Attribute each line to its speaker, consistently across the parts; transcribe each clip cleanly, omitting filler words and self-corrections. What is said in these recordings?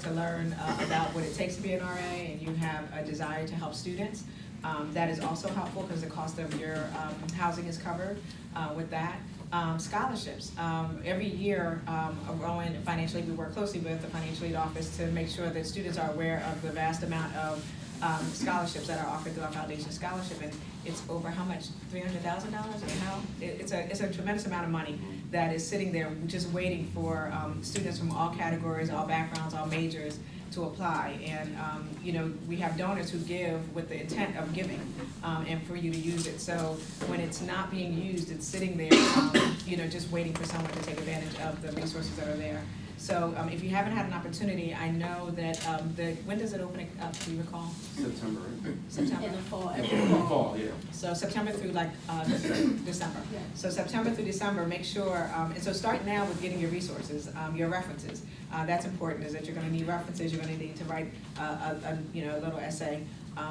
Speaker 1: to learn about what it takes to be an RA and you have a desire to help students, that is also helpful because the cost of your housing is covered with that. Scholarships. Every year, Rowan Financial Aid, we work closely with the Financial Aid Office to make sure that students are aware of the vast amount of scholarships that are offered through our foundation scholarship, and it's over how much? $300,000? How? It's a tremendous amount of money that is sitting there just waiting for students from all categories, all backgrounds, all majors to apply. And you know, we have donors who give with the intent of giving and for you to use it. So when it's not being used, it's sitting there, you know, just waiting for someone to take advantage of the resources that are there. So if you haven't had an opportunity, I know that when does it open up, do you recall?
Speaker 2: September.
Speaker 1: September.
Speaker 3: In the fall,
Speaker 2: In the fall, yeah.
Speaker 1: So September through like December.
Speaker 3: Yeah.
Speaker 1: So September through December, make sure, and so start now with getting your resources, your references. That's important, is that you're gonna need references, you're gonna need to write a little essay.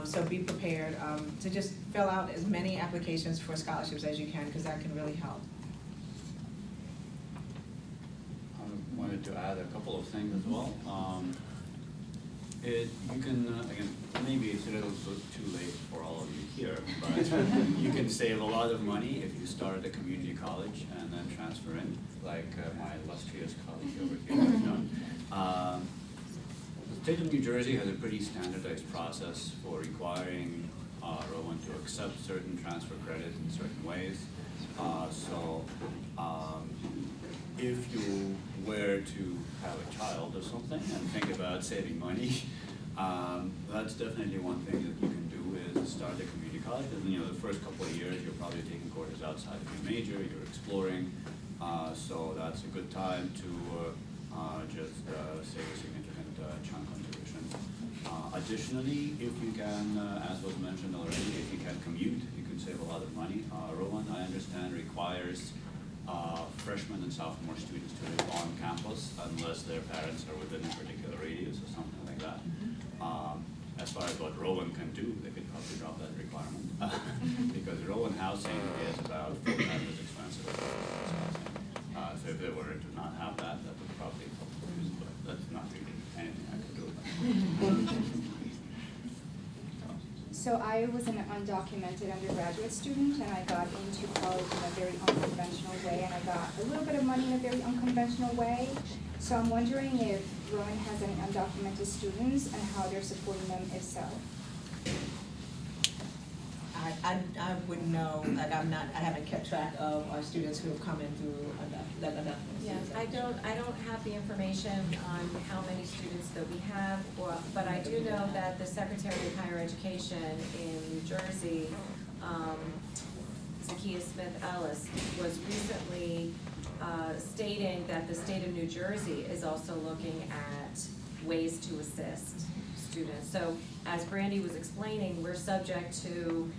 Speaker 1: So be prepared to just fill out as many applications for scholarships as you can, because that can really help.
Speaker 4: I wanted to add a couple of things as well. You can, again, maybe it's a little bit too late for all of you here, but you can save a lot of money if you start at a community college and then transfer in, like my illustrious colleague over here has done. The state of New Jersey has a pretty standardized process for requiring Rowan to accept certain transfer credits in certain ways. If you were to have a child or something and think about saving money, that's definitely one thing that you can do, is start a community college. And you know, the first couple of years you're probably taking courses outside of your major, you're exploring, so that's a good time to just save a significant chunk on tuition. Additionally, if you can, as was mentioned already, if you can commute, you can save a lot of money. Rowan, I understand, requires freshmen and sophomore students to live on campus unless their parents are within a particular radius or something like that. As far as what Rowan can do, they could probably drop that requirement because Rowan housing is about 4 times as expensive as housing. So if they were to not have that, that would probably help use, but that's not really anything I can do about it.
Speaker 5: So I was an undocumented undergraduate student, and I got into college in a very unconventional way, and I got a little bit of money in a very unconventional way. So I'm wondering if Rowan has any undocumented students and how they're supporting them, if so.
Speaker 1: I wouldn't know, like I haven't kept track of our students who have come in through undocumented.
Speaker 6: Yeah, I don't have the information on how many students that we have, but I do know that the Secretary of Higher Education in New Jersey, Zakiya Smith Ellis, was recently stating that the state of New Jersey is also looking at ways to assist students. So as Brandy was explaining, we're subject to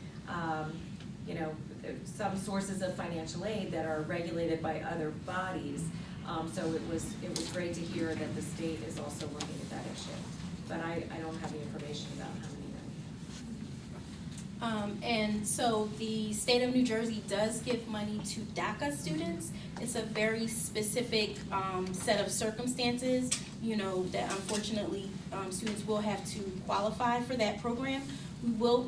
Speaker 6: some sources of financial aid that are regulated by other bodies. So it was great to hear that the state is also looking at that issue. But I don't have the information about how many.
Speaker 3: And so the state of New Jersey does give money to DACA students. It's a very specific set of circumstances, that unfortunately students will have to qualify for that program.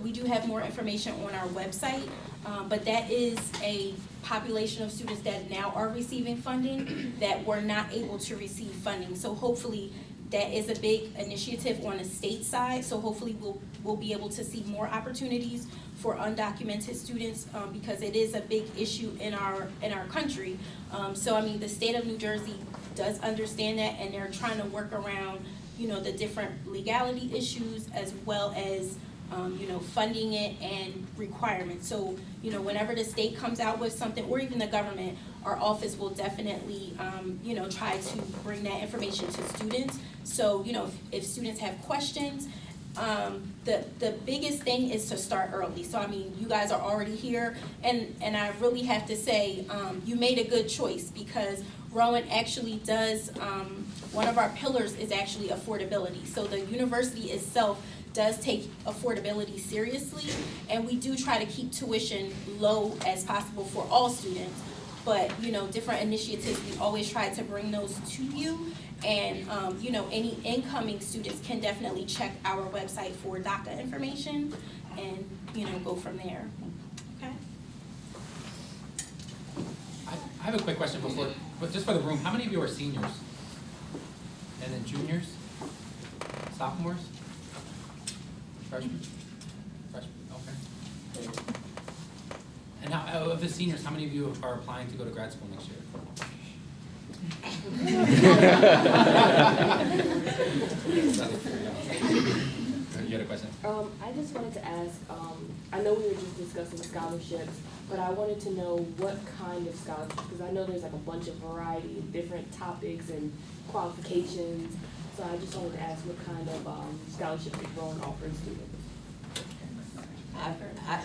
Speaker 3: We do have more information on our website, but that is a population of students that now are receiving funding that were not able to receive funding. So hopefully that is a big initiative on the state side. So hopefully we'll be able to see more opportunities for undocumented students because it is a big issue in our country. So I mean, the state of New Jersey does understand that, and they're trying to work around, the different legality issues as well as funding it and requirements. So, whenever the state comes out with something, or even the government, our office will definitely, try to bring that information to students. So, if students have questions, the biggest thing is to start early. So, I mean, you guys are already here, and I really have to say, you made a good choice, because Rowan actually does, one of our pillars is actually affordability. So the university itself does take affordability seriously, and we do try to keep tuition low as possible for all students. But different initiatives, we always try to bring those to you. And, you know, any incoming students can definitely check our website for DACA information and, you know, go from there. Okay?
Speaker 2: I have a quick question before, but just for the room, how many of you are seniors? And then juniors? Sophomores? Freshmen? Freshmen, okay. And how, of the seniors, how many of you are applying to go to grad school next year? You had a question?
Speaker 7: I just wanted to ask, I know we were just discussing scholarships, but I wanted to know what kind of scholarships, because I know there's like a bunch of variety of different topics and qualifications. So I just wanted to ask what kind of scholarships is Rowan offering students?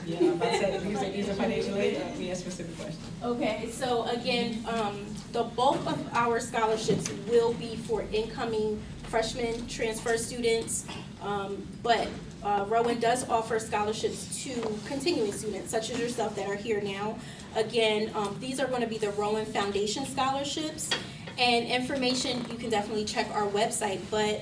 Speaker 1: Yeah, I'm about to say, if you say these are financial aid, be a specific question.
Speaker 3: Okay, so again, the bulk of our scholarships will be for incoming freshmen, transfer students, but Rowan does offer scholarships to continuing students, such as yourself that are here now. Again, these are going to be the Rowan Foundation scholarships, and information, you can definitely check our website, but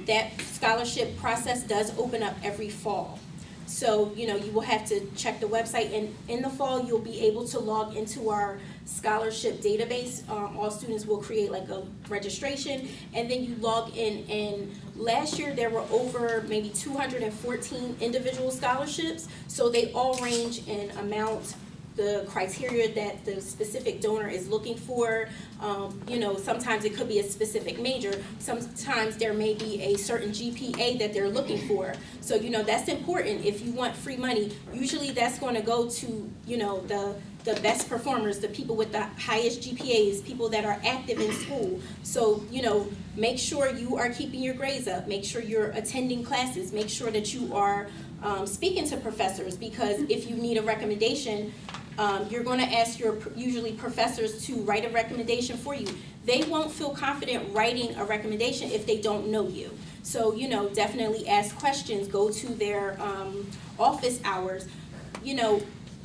Speaker 3: that scholarship process does open up every fall. So, you know, you will have to check the website, and in the fall, you'll be able to log into our scholarship database. All students will create like a registration, and then you log in, and last year there were over maybe 214 individual scholarships, so they all range in amount, the criteria that the specific donor is looking for. You know, sometimes it could be a specific major. Sometimes there may be a certain GPA that they're looking for. So, you know, that's important. If you want free money, usually that's going to go to, you know, the best performers, the people with the highest GPAs, people that are active in school. So, you know, make sure you are keeping your grades up. Make sure you're attending classes. Make sure that you are speaking to professors, because if you need a recommendation, you're going to ask your usually professors to write a recommendation for you. They won't feel confident writing a recommendation if they don't know you. So, you know, definitely ask questions, go to their office hours. You know,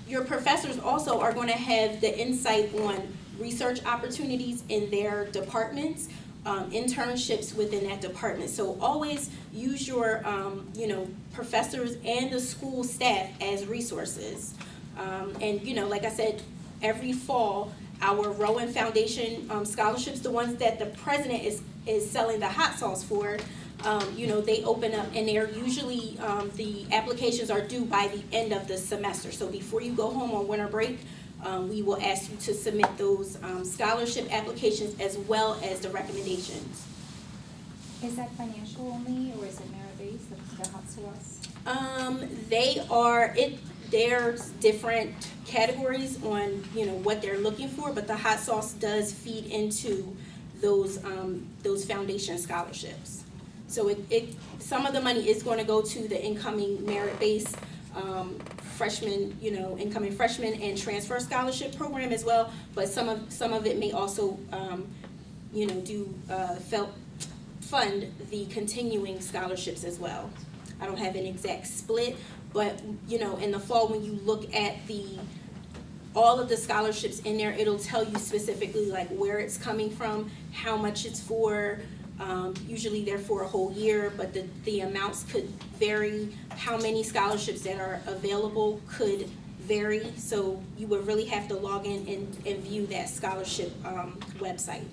Speaker 3: your professors also are going to have the insight on research opportunities in their departments, internships within that department. So always use your, you know, professors and the school staff as resources. And, you know, like I said, every fall, our Rowan Foundation scholarships, the ones that the president is selling the hot sauce for, you know, they open up, and they're usually, the applications are due by the end of the semester. So before you go home on winter break, we will ask you to submit those scholarship applications as well as the recommendations.
Speaker 5: Is that financial only, or is it merit-based, the hot sauce?
Speaker 3: There's different categories on, you know, what they're looking for, but the hot sauce does feed into those foundation scholarships. So some of the money is going to go to the incoming merit-based freshman, you know, incoming freshman and transfer scholarship program as well, but some of it may also, you know, fund the continuing scholarships as well. I don't have an exact split, but, you know, in the fall, when you look at all of the scholarships in there, it'll tell you specifically like where it's coming from, how much it's for. Usually they're for a whole year, but the amounts could vary. How many scholarships that are available could vary. So you would really have to log in and view that scholarship website.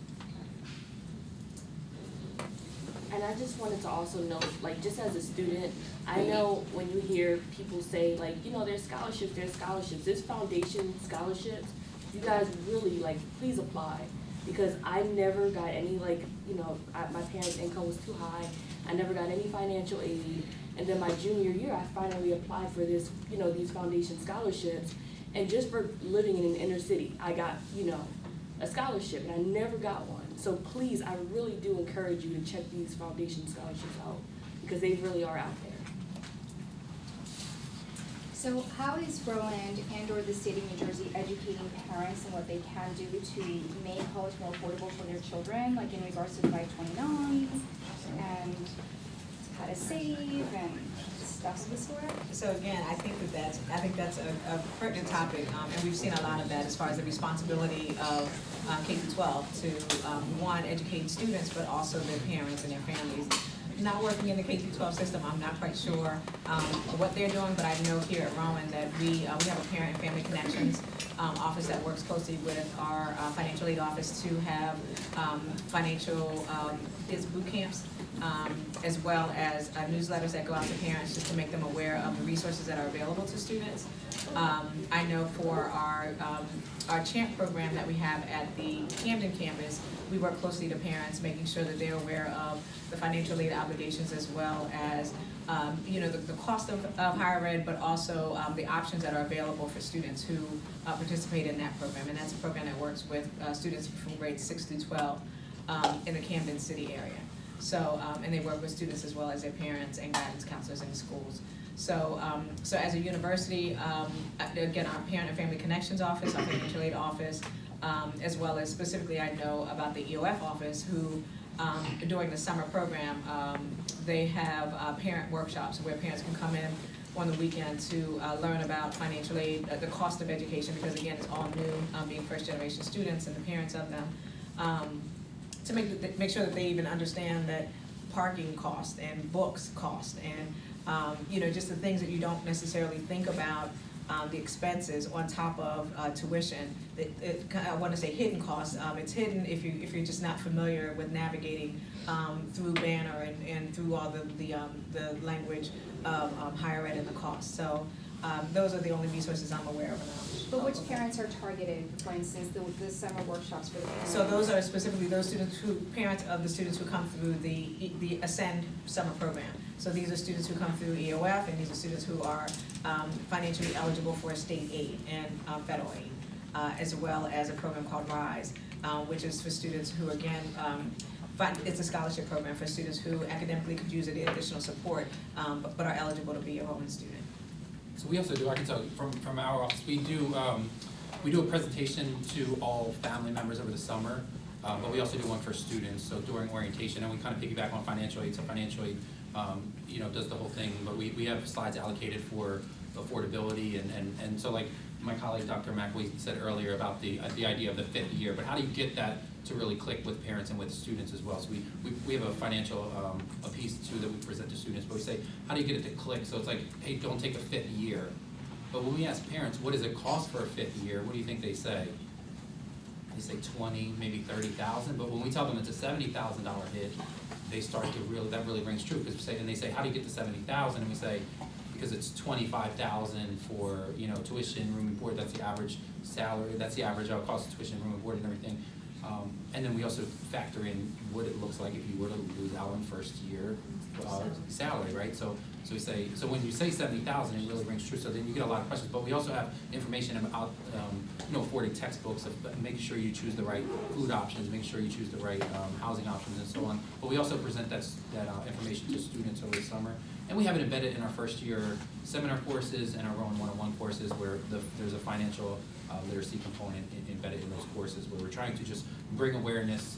Speaker 7: And I just wanted to also know, like, just as a student, I know when you hear people say, like, you know, there's scholarships, there's foundation scholarships, you guys really, like, please apply. Because I never got any, like, you know, my parents' income was too high, I never got any financial aid, and then my junior year, I finally applied for this, you know, these foundation scholarships, and just for living in an inner city, I got, you know, a scholarship, and I never got one. So please, I really do encourage you to check these foundation scholarships out, because they really are out there.
Speaker 5: So how is Rowan and or the state of New Jersey educating parents on what they can do to make college more affordable for their children, like in regards to 529s and how to save and stuff of the sort?
Speaker 1: So again, I think that's a pertinent topic, and we've seen a lot of that as far as the responsibility of K through 12 to, one, educate students, but also their parents and their families. Not working in the K through 12 system, I'm not quite sure what they're doing, but I know here at Rowan that we have a parent and family connections office that works closely with our financial aid office to have financial boot camps, as well as newsletters that go out to parents just to make them aware of the resources that are available to students. I know for our CHAMP program that we have at the Camden campus, we work closely to parents, making sure that they're aware of the financial aid obligations as well as the cost of higher ed, but also the options that are available for students who participate in that program. And that's a program that works with students from grades 6 through 12 in the Camden City area. So, and they work with students as well as their parents and guidance counselors in the schools. So, so as a university, again, our Parent and Family Connections office, our financial aid office, as well as specifically I know about the EOF office who, during the summer program, they have parent workshops where parents can come in on the weekend to learn about financial aid, the cost of education, because again, it's all new, being first generation students and the parents of them, to make sure that they even understand that parking cost and books cost and just the things that you don't necessarily think about, the expenses on top of tuition. I want to say hidden costs. It's hidden if you're just not familiar with navigating through Banner and through all the language of higher ed and the cost. So those are the only resources I'm aware of.
Speaker 5: But which parents are targeted, for instance, the summer workshops for the parents?
Speaker 1: So those are specifically those parents of the students who come through the Ascend summer program. So these are students who come through EOF, and these are students who are financially eligible for state aid and federal aid, as well as a program called RISE, which is for students who, again, it's a scholarship program for students who academically could use additional support, but are eligible to be a Rowan student.
Speaker 2: So we also do, I can tell you, from our office, we do a presentation to all family members over the summer, but we also do one for students, so during orientation, and we kind of piggyback on financial aid, so financial aid, does the whole thing, but we have slides allocated for affordability, and so like my colleague Dr. McAwee said earlier about the idea of the 5th year, but how do you get that to really click with parents and with students as well? So we have a financial a piece too that we present to students, but we say, how do you get it to click? So it's like, hey, don't take a 5th year. But when we ask parents, what does it cost for a 5th year? What do you think they say? They say 20, maybe 30,000. But when we tell them it's a $70,000 hit, they start to that really rings true, because they say, how do you get to 70,000? And we say, because it's 25,000 for tuition, room and board. That's the average salary. That's the average cost of tuition, room and board, and everything. And then we also factor in what it looks like if you were to lose out on first year salary, right? So we say, so when you say 70,000, it really rings true. So then you get a lot of questions. But we also have information about affording textbooks, making sure you choose the right food options, making sure you choose the right housing options, and so on. But we also present that information to students over the summer. And we have it embedded in our first year seminar courses and our Rowan 101 courses, where there's a financial literacy component embedded in those courses, where we're trying to just bring awareness,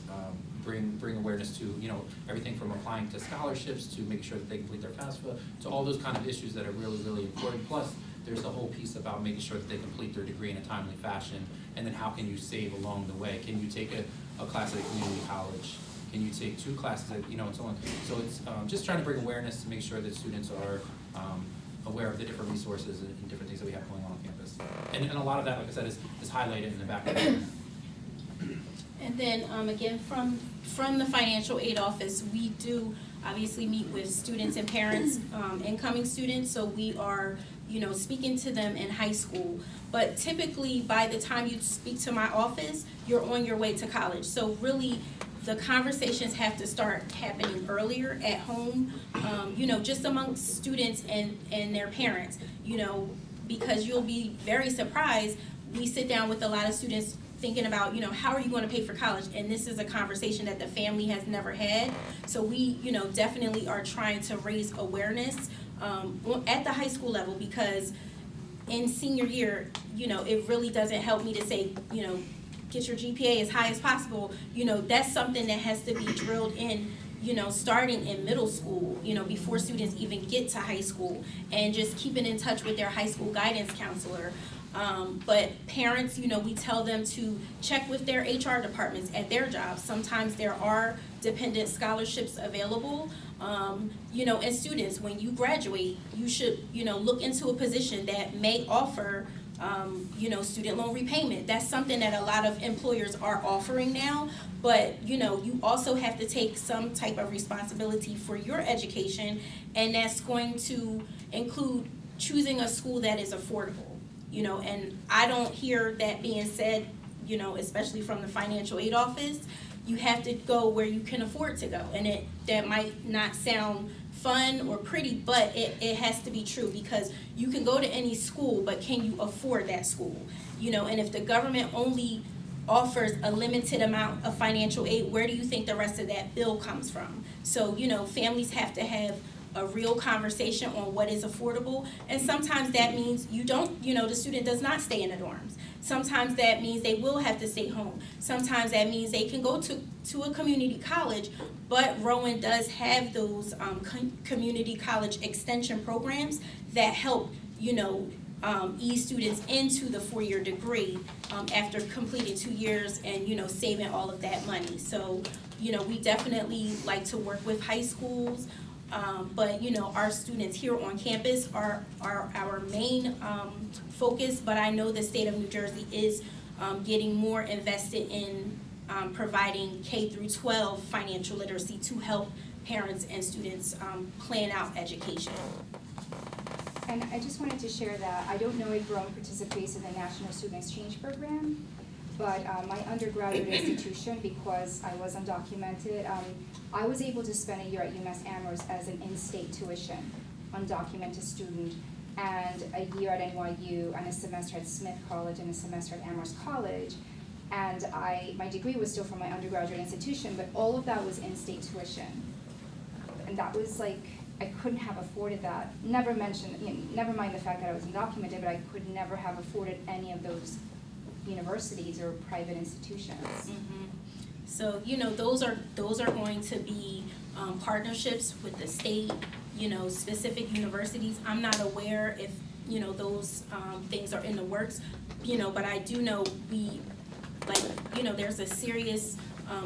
Speaker 2: bring awareness to everything from applying to scholarships to make sure that they complete their FAFSA, to all those kind of issues that are really, really important. Plus, there's the whole piece about making sure that they complete their degree in a timely fashion, and then how can you save along the way? Can you take a class at a community college? Can you take 2 classes at, and so on? So it's just trying to bring awareness to make sure that students are aware of the different resources and different things that we have going on campus. And a lot of that, like I said, is highlighted in the back.
Speaker 3: And then again, from the financial aid office, we do obviously meet with students and parents, incoming students, so we are speaking to them in high school. But typically, by the time you speak to my office, you're on your way to college. So really, the conversations have to start happening earlier at home, just amongst students and their parents, because you'll be very surprised. We sit down with a lot of students thinking about, how are you going to pay for college? And this is a conversation that the family has never had. So we, definitely are trying to raise awareness at the high school level, because in senior year, it really doesn't help me to say, get your GPA as high as possible. That's something that has to be drilled in starting in middle school, before students even get to high school, and just keeping in touch with their high school guidance counselor. But parents, we tell them to check with their HR departments at their jobs. Sometimes there are dependent scholarships available. And students, when you graduate, you should, look into a position that may offer, student loan repayment. That's something that a lot of employers are offering now. But, you also have to take some type of responsibility for your education, and that's going to include choosing a school that is affordable. And I don't hear that being said, especially from the financial aid office. You have to go where you can afford to go. And that might not sound fun or pretty, but it has to be true, because you can go to any school, but can you afford that school? And if the government only offers a limited amount of financial aid, where do you think the rest of that bill comes from? So, families have to have a real conversation on what is affordable, and sometimes that means the student does not stay in the dorms. Sometimes that means they will have to stay home. Sometimes that means they can go to a community college, but Rowan does have those community college extension programs that help, ease students into the 4-year degree after completing 2 years and, saving all of that money. So, we definitely like to work with high schools. But our students here on campus are our main focus, but I know the state of New Jersey is getting more invested in providing K through 12 financial literacy to help parents and students plan out education.
Speaker 5: And I just wanted to share that I don't know if Rowan participates in the National Student Exchange Program, but my undergraduate institution, because I was undocumented, I was able to spend a year at UMass Amherst as an in-state tuition, undocumented student, and a year at NYU, and a semester at Smith College, and a semester at Amherst College. And my degree was still from my undergraduate institution, but all of that was in-state tuition. And that was like, I couldn't have afforded that. Never mind the fact that I was undocumented, but I could never have afforded any of those universities or private institutions.
Speaker 3: Mm-hmm. So, those are going to be partnerships with the state, specific universities. I'm not aware if, those things are in the works, but I do know there's a serious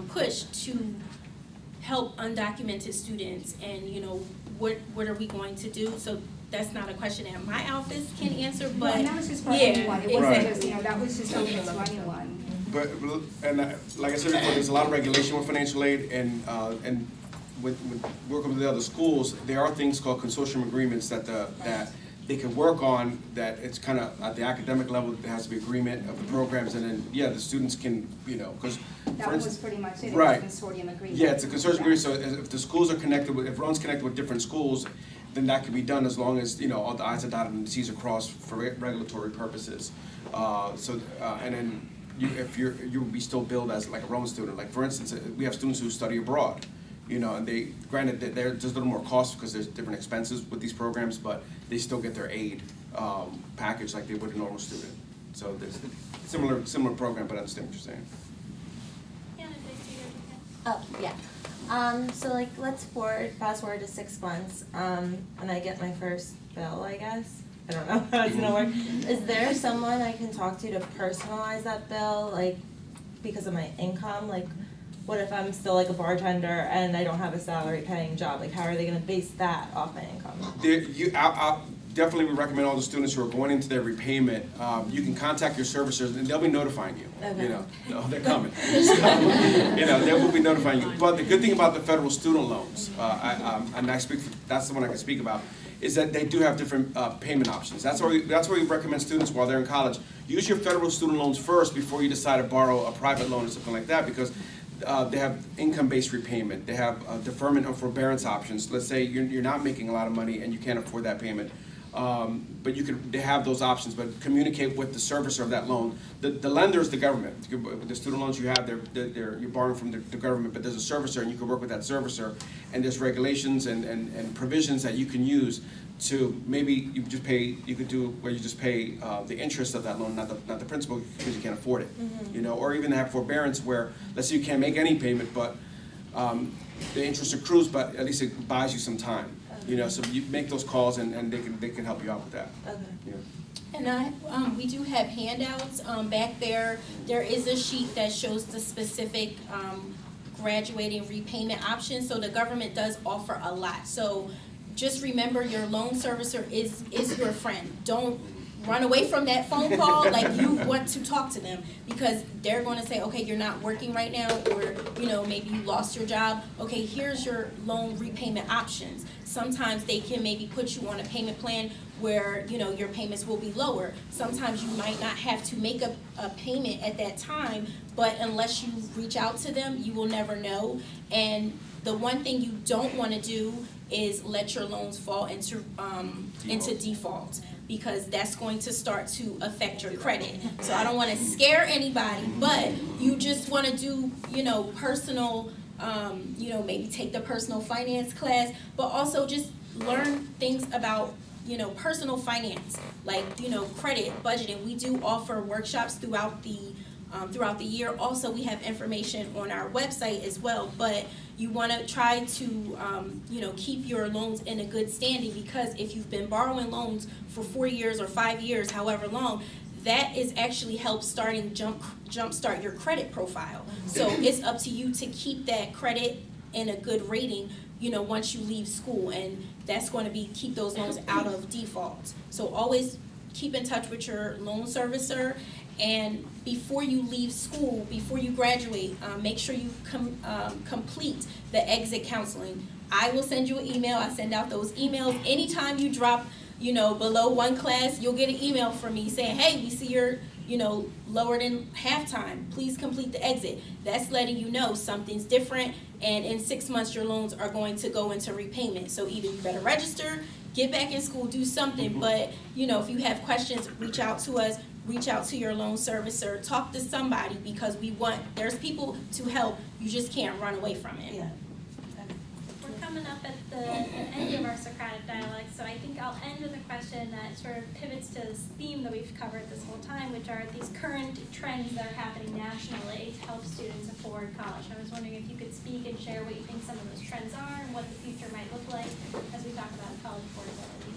Speaker 3: push to help undocumented students, and, what are we going to do? So that's not a question that my office can answer, but
Speaker 5: and that was just for anyone. It wasn't just, that was just open to anyone.
Speaker 8: But like I said before, there's a lot of regulation with financial aid, and with working with the other schools, there are things called consortium agreements that they can work on. That it's kind of at the academic level, there has to be agreement of the programs, and then the students can because
Speaker 5: that was pretty much it.
Speaker 8: Right.
Speaker 5: It was a consortium agreement.
Speaker 8: Yeah, it's a consortium agreement. So if the schools are connected if Rowan's connected with different schools, then that can be done as long as all the I's are dotted and the T's are crossed for regulatory purposes. And then you would be still billed as like a Rowan student. Like for instance, we have students who study abroad, and they granted that they're just a little more cost because there's different expenses with these programs, but they still get their aid package like they would a normal student. So there's a similar program, but I understand what you're saying.
Speaker 9: Oh, yeah. So like let's fast forward to 6 months, and I get my first bill, I guess. I don't know how it's gonna work. Is there someone I can talk to personalize that bill, like because of my income? Like what if I'm still like a bartender and I don't have a salary paying job? Like how are they gonna base that off my income?
Speaker 8: I definitely would recommend all the students who are going into their repayment, you can contact your servicers and they'll be notifying you.
Speaker 9: Okay.
Speaker 8: They're coming. So, they will be notifying you. But the good thing about the federal student loans, that's the one I can speak about, is that they do have different payment options. That's where we recommend students while they're in college, use your federal student loans first before you decide to borrow a private loan or something like that, because they have income-based repayment. They have deferment or forbearance options. Let's say you're not making a lot of money and you can't afford that payment. But they have those options, but communicate with the servicer of that loan. The lender is the government. The student loans you have, you're borrowing from the government, but there's a servicer and you can work with that servicer, and there's regulations and provisions that you can use to maybe you could do where you just pay the interest of that loan, not the principal, because you can't afford it.
Speaker 9: Mm-hmm.
Speaker 8: Or even have forbearance where, let's say you can't make any payment, but the interest accrues, but at least it buys you some time. You know, so you make those calls and they can help you out with that.
Speaker 9: Okay.
Speaker 8: Yeah.
Speaker 3: And we do have handouts, back there. There is a sheet that shows the specific, graduating repayment options, so the government does offer a lot. So just remember, your loan servicer is your friend. Don't run away from that phone call like you want to talk to them, because they're gonna say, okay, you're not working right now, or, you know, maybe you lost your job. Okay, here's your loan repayment options. Sometimes they can maybe put you on a payment plan where, you know, your payments will be lower. Sometimes you might not have to make a payment at that time, but unless you reach out to them, you will never know. And the one thing you don't wanna do is let your loans fall into default, because that's going to start to affect your credit. So I don't wanna scare anybody, but you just wanna do, you know, personal, you know, maybe take the personal finance class, but also just learn things about, you know, personal finance, like, you know, credit, budgeting. We do offer workshops throughout the year. Also, we have information on our website as well, but you want to try to, you know, keep your loans in a good standing, because if you've been borrowing loans for 4 years or 5 years, however long, that is actually help jumpstart your credit profile. So it's up to you to keep that credit in a good rating, you know, once you leave school, and that's going to be keep those loans out of default. So always keep in touch with your loan servicer, and before you leave school, before you graduate, make sure you complete the exit counseling. I will send you an email. I send out those emails anytime you drop, you know, below one class. You'll get an email from me saying, hey, we see you're, you know, lower than halftime. Please complete the exit. That's letting you know something's different, and in 6 months your loans are going to go into repayment. So either you better register, get back in school, do something, but, you know, if you have questions, reach out to us, reach out to your loan servicer, talk to somebody, because there's people to help. You just can't run away from it.
Speaker 9: Yeah.
Speaker 10: We're coming up at the end of our Socratic Dialogue, so I think I'll end with a question that sort of pivots to this theme that we've covered this whole time, which are these current trends that are happening nationally to help students afford college. I was wondering if you could speak and share what you think some of those trends are and what the future might look like as we talk about college affordability.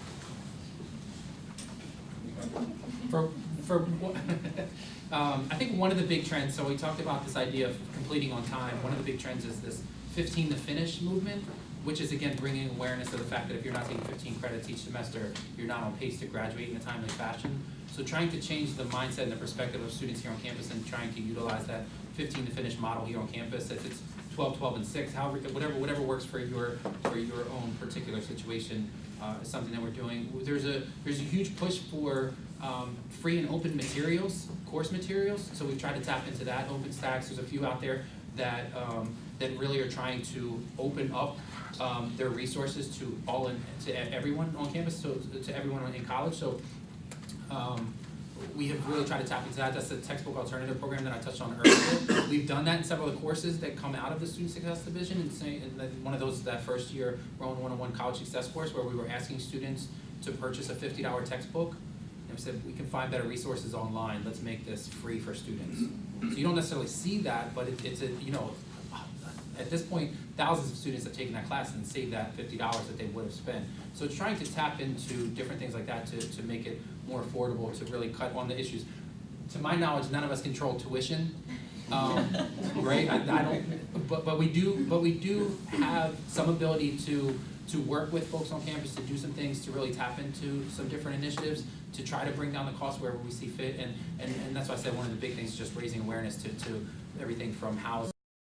Speaker 2: I think one of the big trends, so we talked about this idea of completing on time. One of the big trends is this 15 to finish movement, which is again bringing awareness of the fact that if you're not taking 15 credits each semester, you're not on pace to graduate in a timely fashion. So trying to change the mindset and the perspective of students here on campus, and trying to utilize that 15 to finish model here on campus. If it's 12, 12, and 6, however, whatever works for your own particular situation, is something that we're doing. There's a huge push for free and open materials, course materials. So we've tried to tap into that. OpenStax, there's a few out there that really are trying to open up their resources to everyone on campus, to everyone in college. So we have really tried to tap into that. That's the textbook alternative program that I touched on earlier. We've done that in several of the courses that come out of the Student Success Division, and one of those is that first year Rowan 101 College Success course, where we were asking students to purchase a $50 textbook. And we said, we can find better resources online. Let's make this free for students. So you don't necessarily see that, but it's a, you know, at this point, thousands of students have taken that class and saved that $50 that they would have spent. So it's trying to tap into different things like that to make it more affordable, to really cut on the issues. To my knowledge, none of us control tuition, right? I don't, but we do have some ability to work with folks on campus to do some things, to really tap into some different initiatives, to try to bring down the cost wherever we see fit. And that's why I said one of the big things is just raising awareness to everything from housing.